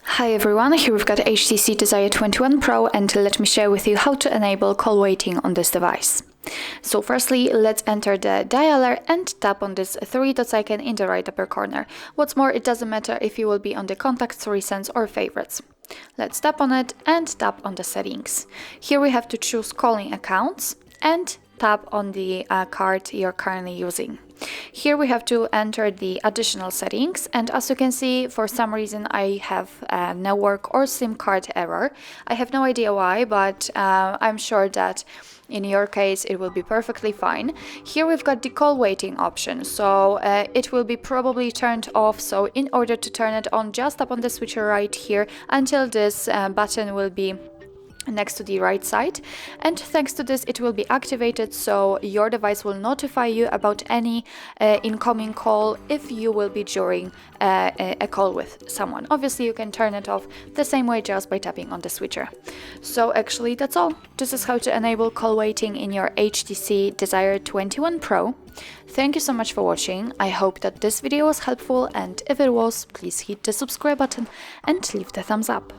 Hi everyone, here we've got HTC Desire 21 Pro, and let me share with you how to enable call waiting on this device. So firstly, let's enter the dialer and tap on this three dots icon in the right upper corner. What's more, it doesn't matter if you will be on the contacts, recents or favorites. Let's tap on it and tap on the settings. Here we have to choose calling accounts and tap on the card you're currently using. Here we have to enter the additional settings, and as you can see, for some reason I have a network or SIM card error. I have no idea why, but I'm sure that in your case it will be perfectly fine. Here we've got the call waiting option, so it will be probably turned off. So in order to turn it on, just tap on the switcher right here until this button will be next to the right side, and thanks to this it will be activated, so your device will notify you about any incoming call if you will be during a call with someone. Obviously you can turn it off the same way just by tapping on the switcher. So actually that's all. This is how to enable call waiting in your HTC Desire 21 Pro. Thank you so much for watching. I hope that this video was helpful, and if it was, please hit the subscribe button and leave the thumbs up.